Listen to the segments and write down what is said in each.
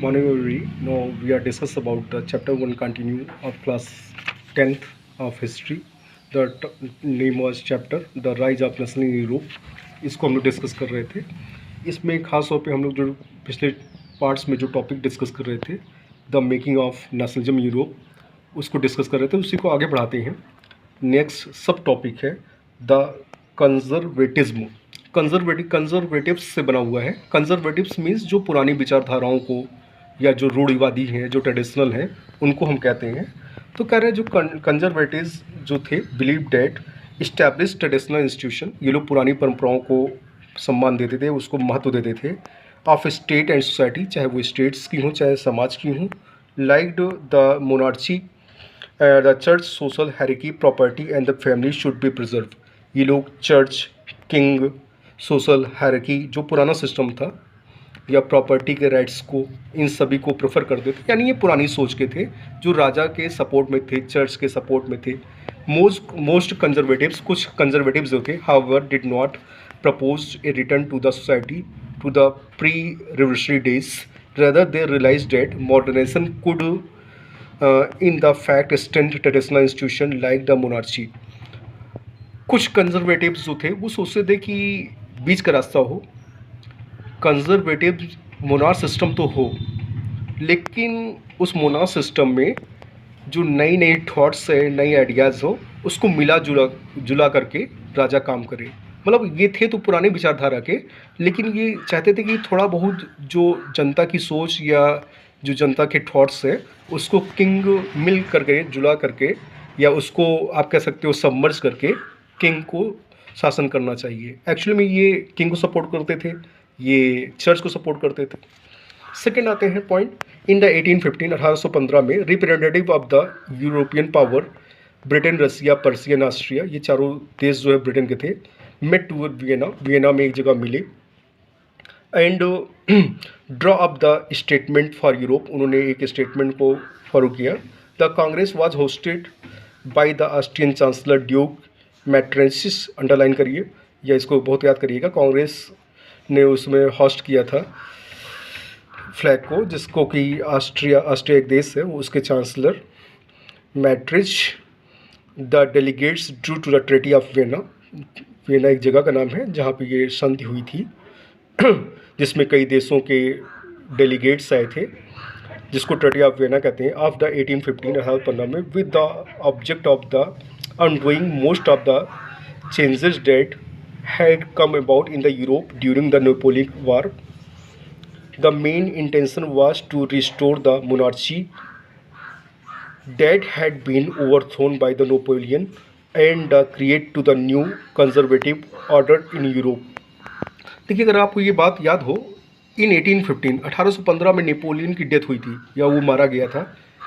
Morning, everybody. Now we are discuss about the chapter one continue of class 10th of history. The name was chapter the rise of national in Europe. इसको हम लोग discuss कर रहे थे. इसमें खास तौर पे हम लोग जो पिछले पार्ट्स में जो टॉपिक डिस्कस कर रहे थे the making of nationalism Europe उसको डिस्कस कर रहे थे. उसी को आगे बढ़ाते हैं. नेक्स्ट सब टॉपिक है द कंजर्वेटिज्म. कंजर्वेटिव्स से बना हुआ है. कंजर्वेटिव्स मीन्स जो पुरानी विचारधाराओं को या जो रूढ़िवादी हैं जो ट्रेडिशनल हैं उनको हम कहते हैं. तो कह रहे हैं जो कंजर्वेटिव्स जो थे believe that establish traditional institution, ये लोग पुरानी परंपराओं को सम्मान देते थे, उसको महत्व देते थे, ऑफ स्टेट एंड सोसाइटी, चाहे वो स्टेट्स की हों चाहे समाज की हों, like the monarchy the church social hierarchy property and the family should be preserve. ये लोग चर्च, किंग, सोशल हायरार्की जो पुराना सिस्टम था या प्रॉपर्टी के राइट्स को, इन सभी को प्रेफर करते थे. यानी ये पुरानी सोच के थे जो राजा के सपोर्ट में थे, चर्च के सपोर्ट में थे. मोस्ट कंजर्वेटिव्स, कुछ कंजर्वेटिव्स जो थे, however did not propose a return to the society to the pre revolutionary days. rather they realized that modernization could in the fact extend traditional institution like the monarchy. कुछ conservatives जो थे वो सोचते थे कि बीच का रास्ता हो, कंजर्वेटिव मोनार्क सिस्टम तो हो, लेकिन उस मोनार्क सिस्टम में जो नई नई थॉट्स है, नई आइडियाज़ हो, उसको मिला जुला करके राजा काम करे. मतलब ये थे तो पुराने विचारधारा के, लेकिन ये चाहते थे कि थोड़ा बहुत जो जनता की सोच या जो जनता के थॉट्स है उसको किंग मिल करके जुला करके, या उसको आप कह सकते हो सबमर्ज करके किंग को शासन करना चाहिए. एक्चुअली में ये किंग को सपोर्ट करते थे, ये चर्च को सपोर्ट करते थे. सेकेंड आते हैं पॉइंट. इन द 1815 में representative of the European power Britain, Russia, Persian, Austria, ये चारों देश जो है ब्रिटेन के थे, मेट टू वियना में एक जगह मिले and draw up the statement for Europe. उन्होंने एक स्टेटमेंट को फॉलो किया. The Congress was hosted by the Austrian chancellor duke Metternich. Underline करिए या इसको बहुत याद करिएगा. कांग्रेस ने उसमें होस्ट किया था फ्लैग को, जिसको कि ऑस्ट्रिया एक देश है, उसके chancellor Metternich. The delegates drew to the treaty of Vienna. Vienna एक जगह का नाम है जहाँ पे ये संधि हुई थी जिसमें कई देशों के डेलीगेट्स आए थे, जिसको ट्रेटी ऑफ वियना कहते हैं. ऑफ द 1815 में with the object of the undoing most of the changes that had come about in the Europe during the Napoleonic War. The main intention was to restore the monarchy that had been overthrown by the Napoleon and create to the new conservative order in Europe. देखिए, अगर आपको ये बात याद हो, इन 1815 में Napoleon की death हुई थी या वो मारा गया था,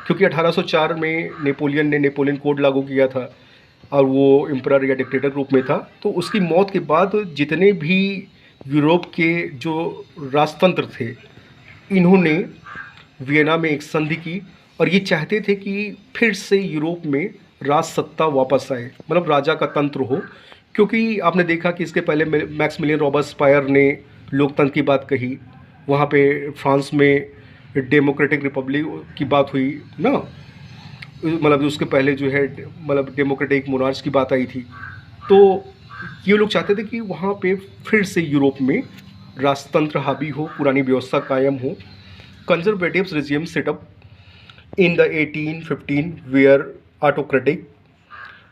क्योंकि 1804 में नेपोलियन कोड लागू किया था और वो एम्परर या डिक्टेटर रूप में था. तो उसकी मौत के बाद जितने भी यूरोप के जो राजतंत्र थे, इन्होंने वियना में एक संधि की और ये चाहते थे कि फिर से यूरोप में राज सत्ता वापस आए, मतलब राजा का तंत्र हो. क्योंकि आपने देखा कि इसके पहले मैक्सिमिलियन रॉबस्पायर ने लोकतंत्र की बात कही, वहाँ पे फ्रांस में डेमोक्रेटिक रिपब्लिक की बात हुई ना, मतलब उसके पहले जो है मतलब डेमोक्रेटिक मोनार्च की बात आई थी. तो ये लोग चाहते थे कि वहाँ पे फिर से यूरोप में राजतंत्र हावी हो, पुरानी व्यवस्था कायम हो. Conservatives regime setup in the 1815 were autocratic.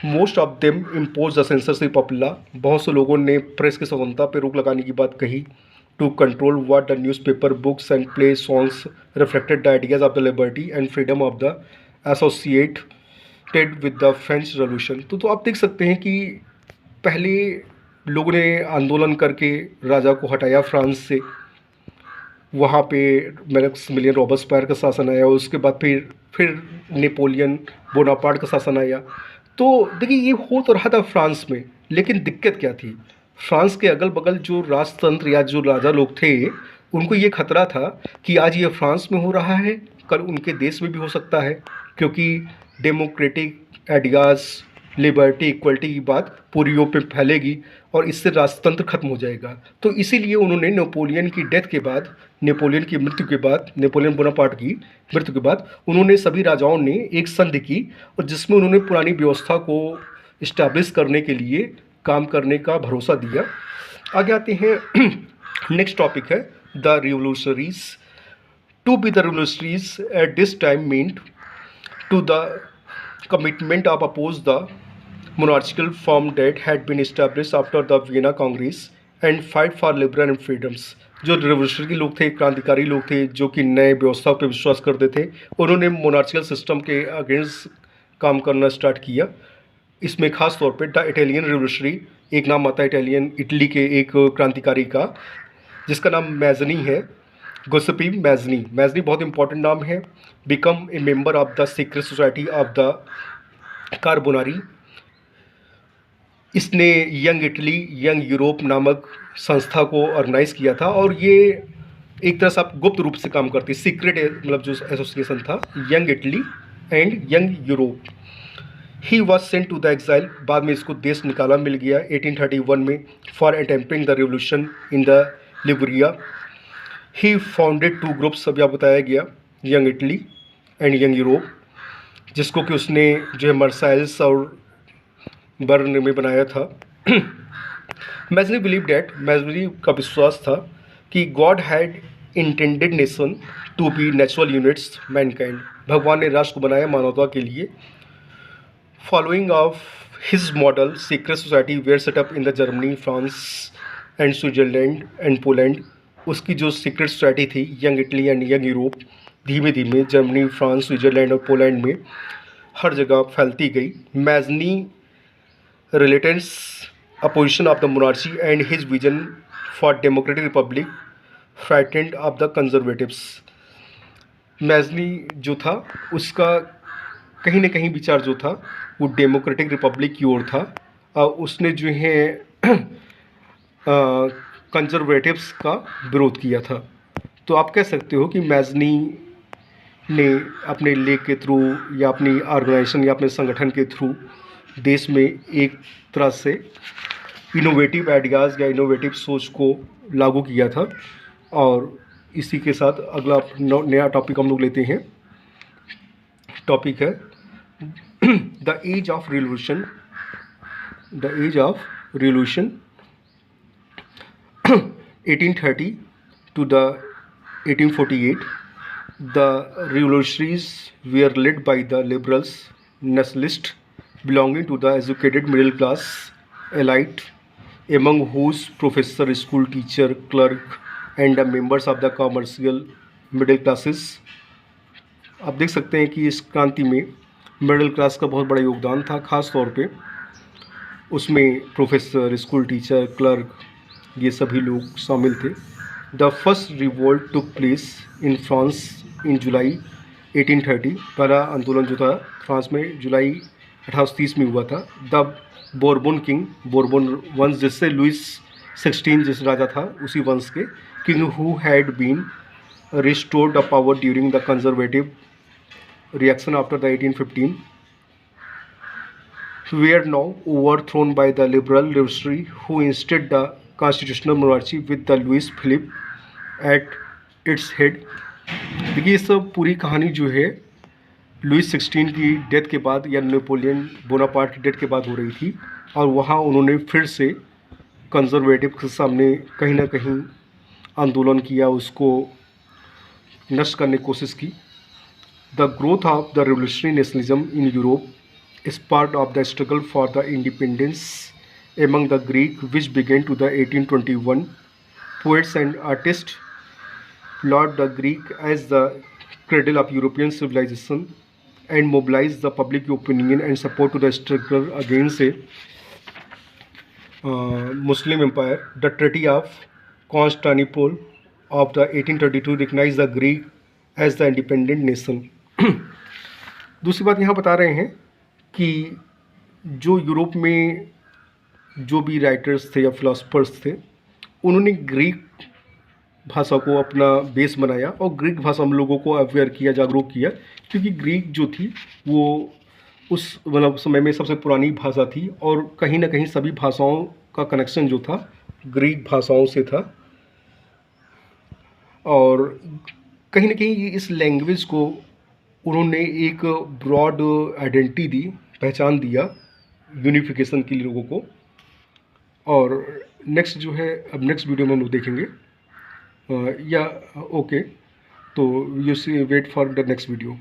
Most of them impose the censorship of law. बहुत से लोगों ने प्रेस की स्वतंत्रता पर रोक लगाने की बात कही. To control what the newspaper, books and play songs reflected the ideas of the liberty and freedom of the associated with the French revolution. तो आप देख सकते हैं कि पहले लोगों ने आंदोलन करके राजा को हटाया फ्रांस से, वहाँ पे मैक्सिमिलियन रॉबस्पायर का शासन आया, उसके बाद फिर नेपोलियन बोनापार्ट का शासन आया. तो देखिए, ये हो तो रहा था फ्रांस में, लेकिन दिक्कत क्या थी, फ्रांस के अगल बगल जो राजतंत्र या जो राजा लोग थे, उनको ये खतरा था कि आज ये फ्रांस में हो रहा है, कल उनके देश में भी हो सकता है, क्योंकि डेमोक्रेटिक आइडियाज़ लिबर्टी इक्वलिटी की बात पूरी यूरोप में फैलेगी और इससे राजतंत्र खत्म हो जाएगा। तो इसीलिए उन्होंने नेपोलियन की डेथ के बाद, नेपोलियन की मृत्यु के बाद, नेपोलियन बोनापार्ट की मृत्यु के बाद उन्होंने सभी राजाओं ने एक संधि की और जिसमें उन्होंने पुरानी व्यवस्था को इस्टेब्लिश करने के लिए काम करने का भरोसा दिया। आगे आते हैं नेक्स्ट टॉपिक है the revolutionaries. To be the revolutionaries at this time meant to the commitment of oppose the monarchical form that had been established after the Vienna Congress and fight for liberal and freedoms। जो revolutionary लोग थे, क्रांतिकारी लोग थे, जो कि नए व्यवस्था पर विश्वास करते थे, उन्होंने मोनार्चिकल सिस्टम के अगेंस्ट काम करना स्टार्ट किया। इसमें खास तौर पे द इटालियन रिवोल्यूशनरी, एक नाम आता है इटालियन इटली के एक क्रांतिकारी का जिसका नाम मैज़नी है, गुसेपी मैज़नी। मैज़नी बहुत इंपॉर्टेंट नाम है। Become a member of the secret society of the Carbonari. इसने यंग इटली यंग यूरोप नामक संस्था को ऑर्गेनाइज किया था और ये एक तरह से आप गुप्त रूप से काम करती, सीक्रेट मतलब जो एसोसिएशन था, young Italy and young Europe. He was sent to the exile. बाद में इसको देश निकाला मिल गया 1831 में for attempting the revolution in the Liguria. He founded two groups, अभी आप बताया गया, young Italy and young Europe, जिसको कि उसने जो है मर्साइल्स और बर्न में बनाया था। मैज़नी बिलीव डैट, मैज़नी का विश्वास था कि God had intended nation to be natural units mankind. भगवान ने राष्ट्र को बनाया मानवता के लिए। Following of his model secret society were set up in the Germany, France and Switzerland and Poland. उसकी जो सीक्रेट सोसाइटी थी young Italy and young Europe धीमे धीमे जर्मनी, फ्रांस, स्विट्जरलैंड और पोलैंड में हर जगह फैलती गई। Mazzini relentless opposition of the monarchy and his vision for democratic Republic frightened of the conservatives. Mazzini जो था उसका कहीं ना कहीं विचार जो था वो डेमोक्रेटिक रिपब्लिक की ओर था और उसने जो है कंजर्वेटिव्स का विरोध किया था। तो आप कह सकते हो कि मैज़नी ने अपने लेख के थ्रू या अपनी ऑर्गेनाइजेशन या अपने संगठन के थ्रू देश में एक तरह से इनोवेटिव आइडियाज़ या इनोवेटिव सोच को लागू किया था। और इसी के साथ अगला नया टॉपिक हम लोग लेते हैं। टॉपिक है the age of revolution. The age of revolution 1830 to the 1848, the revolutionaries were led by the liberals, nationalists belonging to the educated middle class elite, among whose professor, school teacher, clerk, and the members of the commercial middle classes। आप देख सकते हैं कि इस क्रांति में middle class का बहुत बड़ा योगदान था। खास तौर पे उसमें प्रोफेसर, स्कूल टीचर, क्लर्क, ये सभी लोग शामिल थे। The first revolt took place in France in July 1830। पहला आंदोलन जो था फ्रांस में जुलाई 1830 में हुआ था। द बोरबोन किंग, बोरबोन वंश जिससे लुइस 16 जिस राजा था उसी वंश के king who had been restored the power during the conservative reaction after the 1815 were now overthrown by the liberal revolutionary who instead the constitutional monarchy with the Louis Philippe at its head। देखिए ये सब पूरी कहानी जो है Louis 16 की death के बाद या नेपोलियन बोनापार्ट की डेथ के बाद हो रही थी और वहाँ उन्होंने फिर से कंजर्वेटिव के सामने कहीं ना कहीं आंदोलन किया, उसको नष्ट करने की कोशिश की। The growth of the revolutionary nationalism in Europe is part of the struggle for the independence among the Greek which began to the 1821 poets and artists laud the Greek as the cradle of European civilization and mobilize the public opinion and support to the struggle against a Muslim empire। The Treaty of Constantinople of the 1832 recognized the Greek as the independent nation। दूसरी बात यहाँ बता रहे हैं कि जो Europe में जो भी राइटर्स थे या फिलोसफर्स थे उन्होंने ग्रीक भाषा को अपना बेस बनाया और ग्रीक भाषा हम लोगों को अवेयर किया, जागरूक किया, क्योंकि ग्रीक जो थी वो उस मतलब समय में सबसे पुरानी भाषा थी और कहीं ना कहीं सभी भाषाओं का कनेक्शन जो था ग्रीक भाषाओं से था। और कहीं ना कहीं इस लैंग्वेज को उन्होंने एक ब्रॉड आइडेंटिटी दी, पहचान दिया यूनिफिकेशन के लिए लोगों को। और नेक्स्ट जो है अब नेक्स्ट वीडियो में हम लोग देखेंगे। या ओके, तो you see wait for the next video.